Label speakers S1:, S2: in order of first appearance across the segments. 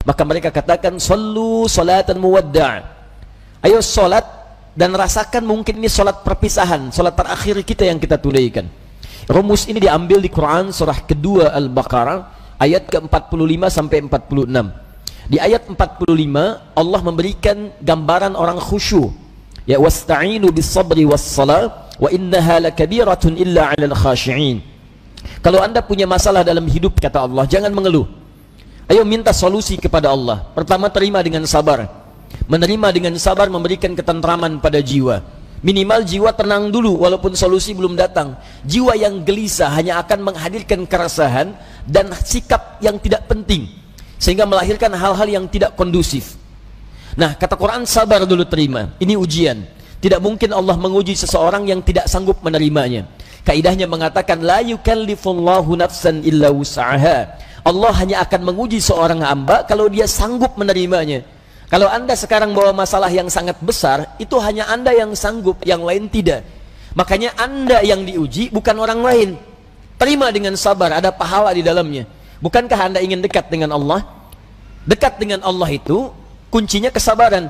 S1: Maka mereka katakan, "Shallu salatan muwadda'." Ayo salat dan rasakan mungkin ini salat perpisahan, salat terakhir kita yang kita tunaikan. Rumus ini diambil di Quran surah kedua Al-Baqarah ayat ke-45 sampai 46. Di ayat 45 Allah memberikan gambaran orang khusyuk. Ya, wasta'inu bis-sabri was-salah wa innaha lakabiratun illa 'alal khashi'in. Kalau Anda punya masalah dalam hidup, kata Allah, jangan mengeluh. Ayo minta solusi kepada Allah. Pertama, terima dengan sabar. Menerima dengan sabar memberikan ketentraman pada jiwa. Minimal jiwa tenang dulu walaupun solusi belum datang. Jiwa yang gelisah hanya akan menghadirkan keresahan dan sikap yang tidak penting, sehingga melahirkan hal-hal yang tidak kondusif. Nah, kata Quran, sabar dulu, terima. Ini ujian. Tidak mungkin Allah menguji seseorang yang tidak sanggup menerimanya. Kaidahnya mengatakan, la yukallifullahu nafsan illa wus'aha. Allah hanya akan menguji seorang hamba kalau dia sanggup menerimanya. Kalau Anda sekarang bawa masalah yang sangat besar, itu hanya Anda yang sanggup, yang lain tidak. Makanya Anda yang diuji, bukan orang lain. Terima dengan sabar, ada pahala di dalamnya. Bukankah Anda ingin dekat dengan Allah? Dekat dengan Allah itu kuncinya kesabaran.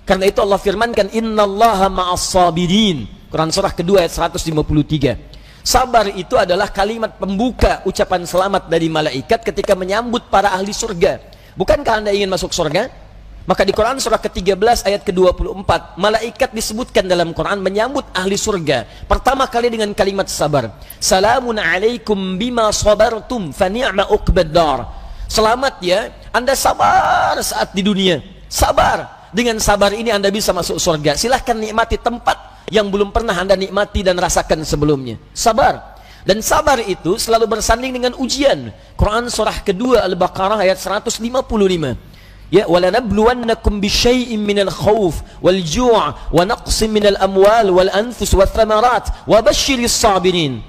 S1: Karena itu Allah firmankan, innallaha ma'as sabirin. Quran surah kedua ayat 153. Sabar itu adalah kalimat pembuka ucapan selamat dari malaikat ketika menyambut para ahli surga. Bukankah Anda ingin masuk surga? Maka di Quran surah ke-13 ayat ke-24, malaikat disebutkan dalam Quran menyambut ahli surga pertama kali dengan kalimat sabar. Salamun alaikum bima sabartum fa ni'ma uqbad dar. Selamat ya, Anda sabar saat di dunia. Sabar. Dengan sabar ini Anda bisa masuk surga. Silahkan nikmati tempat yang belum pernah Anda nikmati dan rasakan sebelumnya. Sabar. Dan sabar itu selalu bersanding dengan ujian. Quran surah kedua Al-Baqarah ayat 155. Ya, walanabluwannakum bisyai'in minal khauf wal ju' wa naqsin minal amwal wal anfus wath thamarat wa basyiris sabirin.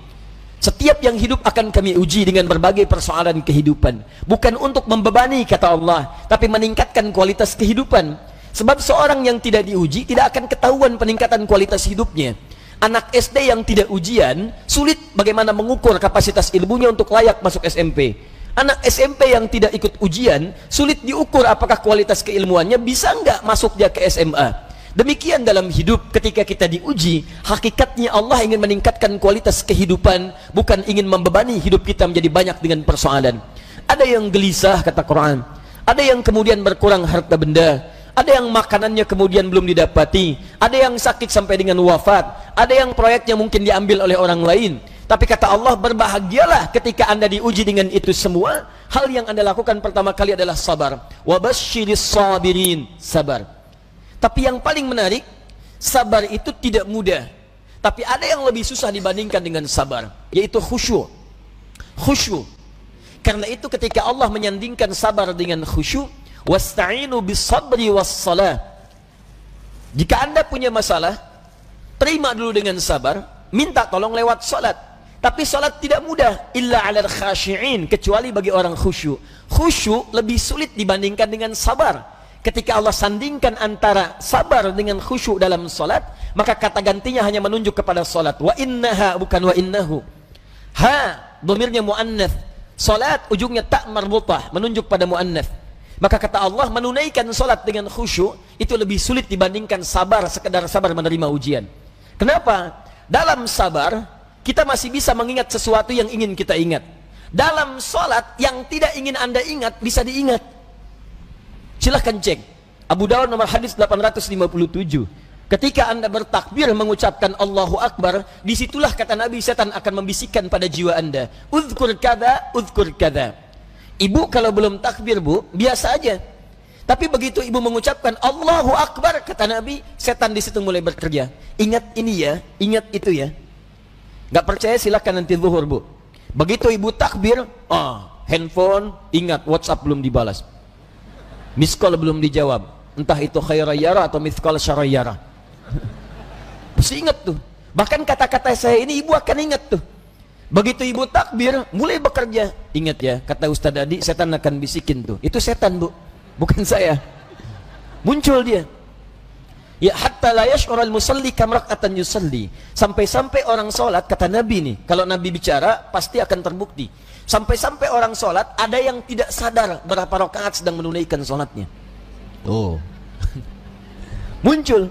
S1: Setiap yang hidup akan kami uji dengan berbagai persoalan kehidupan, bukan untuk membebani, kata Allah, tapi meningkatkan kualitas kehidupan. Sebab seorang yang tidak diuji tidak akan ketahuan peningkatan kualitas hidupnya. Anak SD yang tidak ujian sulit bagaimana mengukur kapasitas ilmunya untuk layak masuk SMP. Anak SMP yang tidak ikut ujian sulit diukur apakah kualitas keilmuannya bisa enggak masuk dia ke SMA. Demikian dalam hidup, ketika kita diuji, hakikatnya Allah ingin meningkatkan kualitas kehidupan, bukan ingin membebani hidup kita menjadi banyak dengan persoalan. Ada yang gelisah, kata Quran. Ada yang kemudian berkurang harta benda. Ada yang makanannya kemudian belum didapati. Ada yang sakit sampai dengan wafat. Ada yang proyeknya mungkin diambil oleh orang lain. Tapi kata Allah, berbahagialah ketika Anda diuji dengan itu semua. Hal yang Anda lakukan pertama kali adalah sabar. Wa basyiris sabirin, sabar. Tapi yang paling menarik, sabar itu tidak mudah. Tapi ada yang lebih susah dibandingkan dengan sabar, yaitu khusyuk. Khusyuk. Karena itu ketika Allah menyandingkan sabar dengan khusyuk, wasta'inu bis-sabri was-salah. Jika Anda punya masalah, terima dulu dengan sabar, minta tolong lewat salat. Tapi salat tidak mudah, illa 'alal khashi'in, kecuali bagi orang khusyuk. Khusyuk lebih sulit dibandingkan dengan sabar. Ketika Allah sandingkan antara sabar dengan khusyuk dalam salat, maka kata gantinya hanya menunjuk kepada salat. Wa innaha, bukan wa innahu. Ha, dhamirnya muannats. Salat ujungnya ta marbutah, menunjuk pada muannats. Maka kata Allah, menunaikan salat dengan khusyuk itu lebih sulit dibandingkan sabar, sekedar sabar menerima ujian. Kenapa? Dalam sabar kita masih bisa mengingat sesuatu yang ingin kita ingat. Dalam salat yang tidak ingin Anda ingat bisa diingat. Silahkan cek Abu Dawud nomor hadis 857. Ketika Anda bertakbir mengucapkan Allahu Akbar, disitulah kata Nabi, setan akan membisikkan pada jiwa Anda, uzkur kada, uzkur kada. Ibu kalau belum takbir, Bu, biasa aja. Tapi begitu ibu mengucapkan Allahu Akbar, kata Nabi, setan di situ mulai bekerja. Ingat ini ya, ingat itu ya. Gak percaya silahkan nanti zuhur, Bu. Begitu ibu takbir, handphone, ingat WhatsApp belum dibalas, miss call belum dijawab, entah itu khairayara atau miss call syarayara. Mesti ingat tuh. Bahkan kata-kata saya ini ibu akan ingat tuh. Begitu ibu takbir, mulai bekerja. Ingat ya, kata Ustadz Adi, setan akan bisikin tuh. Itu setan, Bu, bukan saya. Muncul dia. Ya hatta la yash'urul musalli kam rak'atan yusalli. Sampai-sampai orang salat, kata Nabi nih, kalau Nabi bicara pasti akan terbukti. Sampai-sampai orang salat ada yang tidak sadar berapa rakaat sedang menunaikan salatnya. Oh. Muncul.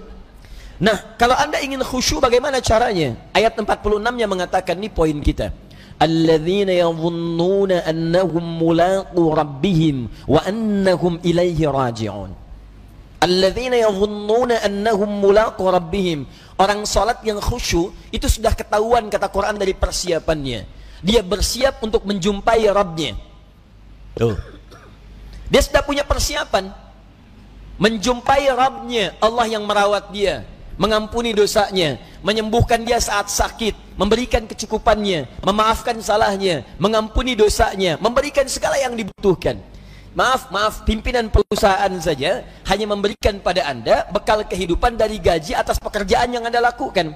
S1: Nah, kalau Anda ingin khusyuk bagaimana caranya? Ayat 46-nya mengatakan, ini poin kita. Alladzina yadhunnuna annahum mulaqu rabbihim wa annahum ilaihi raji'un. Alladzina yadhunnuna annahum mulaqu rabbihim. Orang salat yang khusyuk itu sudah ketahuan, kata Quran, dari persiapannya. Dia bersiap untuk menjumpai Rabbnya. Tuh. Dia sudah punya persiapan menjumpai Rabbnya, Allah yang merawat dia, mengampuni dosanya, menyembuhkan dia saat sakit, memberikan kecukupannya, memaafkan salahnya, mengampuni dosanya, memberikan segala yang dibutuhkan. Maaf, pimpinan perusahaan saja hanya memberikan pada Anda bekal kehidupan dari gaji atas pekerjaan yang Anda lakukan.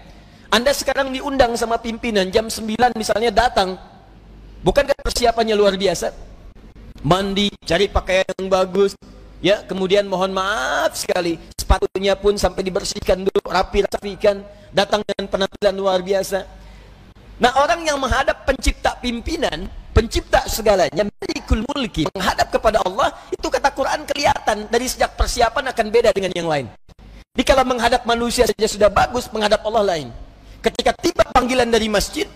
S1: Anda sekarang diundang sama pimpinan jam 9 misalnya datang. Bukankah persiapannya luar biasa? Mandi, cari pakaian yang bagus, ya, kemudian mohon maaf sekali, sepatunya pun sampai dibersihkan dulu, rapikan, datang dengan penampilan luar biasa. Nah, orang yang menghadap pencipta pimpinan, pencipta segalanya, Malikul Mulki, menghadap kepada Allah, itu kata Quran kelihatan dari sejak persiapan akan beda dengan yang lain. Jadi kalau menghadap manusia saja sudah bagus, menghadap Allah lain. Ketika tiba panggilan dari masjid,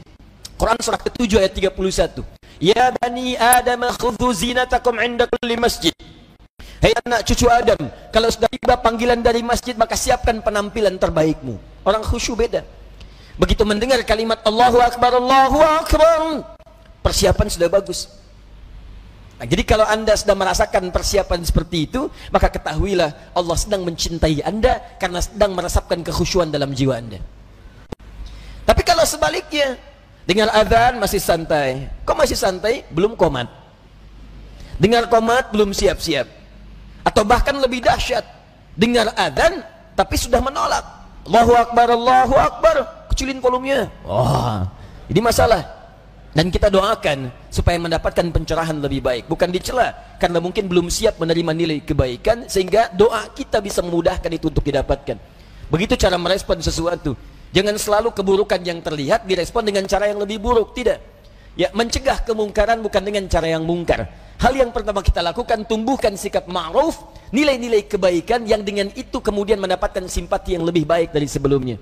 S1: Quran surah ke-7 ayat 31. Ya bani Adam khudhu zinatakum 'inda kulli masjid. Hei anak cucu Adam, kalau sudah tiba panggilan dari masjid, maka siapkan penampilan terbaikmu. Orang khusyuk beda. Begitu mendengar kalimat Allahu Akbar, persiapan sudah bagus. Nah, jadi kalau Anda sudah merasakan persiapan seperti itu, maka ketahuilah Allah sedang mencintai Anda karena sedang meresapkan kekhusyuan dalam jiwa Anda. Tapi kalau sebaliknya, dengar azan masih santai. Kok masih santai? Belum qomat. Dengar qomat belum siap-siap. Atau bahkan lebih dahsyat, dengar azan tapi sudah menolak. Allahu Akbar, kecilin volumenya. Wah, ini masalah. Dan kita doakan supaya mendapatkan pencerahan lebih baik, bukan dicela karena mungkin belum siap menerima nilai kebaikan, sehingga doa kita bisa memudahkan itu untuk didapatkan. Begitu cara merespon sesuatu. Jangan selalu keburukan yang terlihat direspon dengan cara yang lebih buruk, tidak. Ya, mencegah kemungkaran bukan dengan cara yang mungkar. Hal yang pertama kita lakukan, tumbuhkan sikap ma'ruf, nilai-nilai kebaikan yang dengan itu kemudian mendapatkan simpati yang lebih baik dari sebelumnya.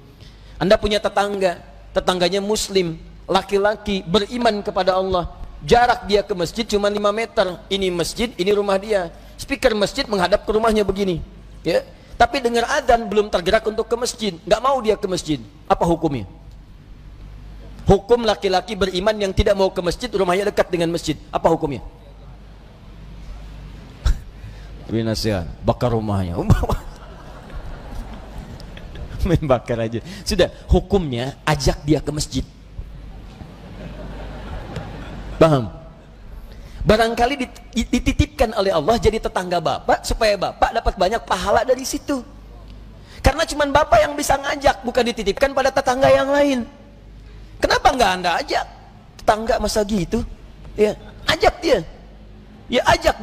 S1: Anda punya tetangga, tetangganya muslim, laki-laki, beriman kepada Allah. Jarak dia ke masjid cuma 5 meter. Ini masjid, ini rumah dia. Speaker masjid menghadap ke rumahnya begini. Ya. Tapi dengar adzan belum tergerak untuk ke masjid, nggak mau dia ke masjid. Apa hukumnya? Hukum laki-laki beriman yang tidak mau ke masjid, rumahnya dekat dengan masjid. Apa hukumnya? Tapi nasihat, bakar rumahnya. Main bakar aja. Sudah, hukumnya ajak dia ke masjid. Paham? Barangkali dititipkan oleh Allah jadi tetangga bapak supaya bapak dapat banyak pahala dari situ. Karena cuma bapak yang bisa ngajak, bukan dititipkan pada tetangga yang lain. Kenapa nggak Anda ajak? Tetangga masa gitu? Ya, ajak dia. Ya ajak,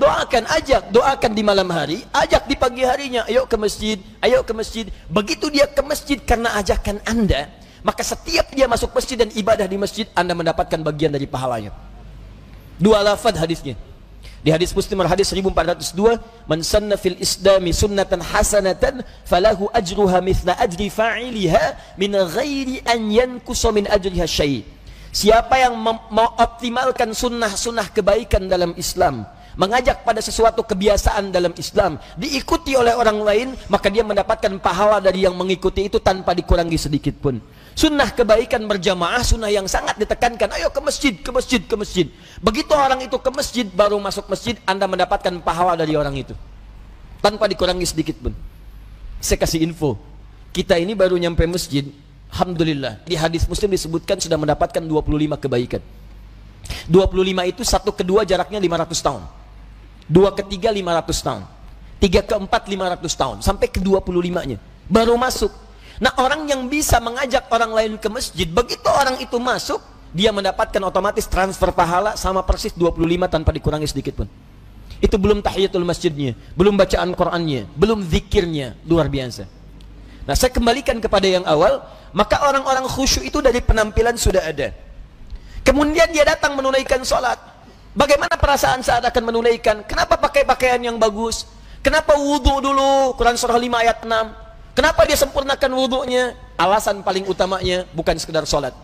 S1: doakan di malam hari, ajak di pagi harinya, ayo ke masjid, ayo ke masjid. Begitu dia ke masjid karena ajakan Anda, maka setiap dia masuk masjid dan ibadah di masjid, Anda mendapatkan bagian dari pahalanya. 2 lafaz hadisnya. Di hadis Muslim hadis 1402, man sanna fil islami sunnatan hasanatan falahu ajruha mithla ajri fa'iliha min ghairi an yankusa min ajriha syai'. Siapa yang mengoptimalkan sunnah-sunnah kebaikan dalam Islam, mengajak pada sesuatu kebiasaan dalam Islam, diikuti oleh orang lain, maka dia mendapatkan pahala dari yang mengikuti itu tanpa dikurangi sedikit pun. Sunnah kebaikan berjamaah, sunnah yang sangat ditekankan. Ayo ke masjid, ke masjid, ke masjid. Begitu orang itu ke masjid, baru masuk masjid, Anda mendapatkan pahala dari orang itu tanpa dikurangi sedikit pun. Saya kasih info, kita ini baru nyampe masjid, alhamdulillah, di hadis Muslim disebutkan sudah mendapatkan 25 kebaikan. 25 itu 1 ke 2 jaraknya 500 tahun, 2 ke 3 500 tahun, 3 ke 4 500 tahun, sampai ke 25-nya baru masuk. Nah, orang yang bisa mengajak orang lain ke masjid, begitu orang itu masuk, dia mendapatkan otomatis transfer pahala sama persis 25 tanpa dikurangi sedikit pun. Itu belum tahiyatul masjidnya, belum bacaan Qur'annya, belum zikirnya, luar biasa. Nah, saya kembalikan kepada yang awal, maka orang-orang khusyuk itu dari penampilan sudah ada. Kemudian dia datang menunaikan sholat. Bagaimana perasaan saat akan menunaikan? Kenapa pakai pakaian yang bagus? Kenapa wudhu dulu? Quran surah 5 ayat 6. Kenapa dia sempurnakan wudhunya? Alasan paling utamanya bukan sekedar sholat.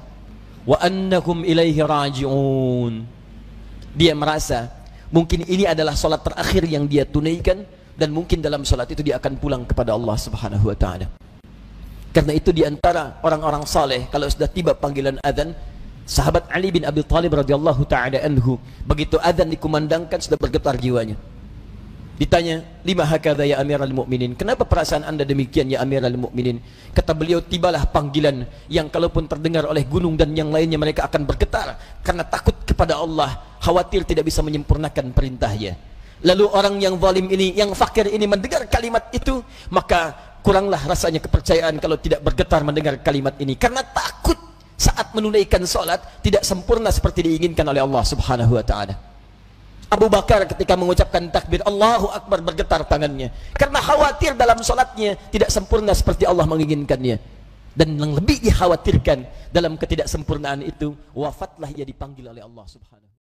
S1: Wa annakum ilaihi raji'un. Dia merasa mungkin ini adalah sholat terakhir yang dia tunaikan, dan mungkin dalam sholat itu dia akan pulang kepada Allah Subhanahu wa ta'ala. Karena itu diantara orang-orang saleh, kalau sudah tiba panggilan adzan, sahabat Ali bin Abi Thalib radhiyallahu ta'ala anhu, begitu adzan dikumandangkan sudah bergetar jiwanya. Ditanya, lima hakadha ya amiral mu'minin, kenapa perasaan anda demikian ya amiral mu'minin? Kata beliau, tibalah panggilan yang kalaupun terdengar oleh gunung dan yang lainnya mereka akan bergetar karena takut kepada Allah, khawatir tidak bisa menyempurnakan perintahnya. Lalu orang yang zalim ini, yang fakir ini mendengar kalimat itu, maka kuranglah rasanya kepercayaan kalau tidak bergetar mendengar kalimat ini, karena takut saat menunaikan sholat tidak sempurna seperti diinginkan oleh Allah Subhanahu wa ta'ala. Abu Bakar ketika mengucapkan takbir Allahu Akbar bergetar tangannya karena khawatir dalam sholatnya tidak sempurna seperti Allah menginginkannya. Dan yang lebih dikhawatirkan dalam ketidaksempurnaan itu, wafatlah ia dipanggil oleh Allah Subhanahu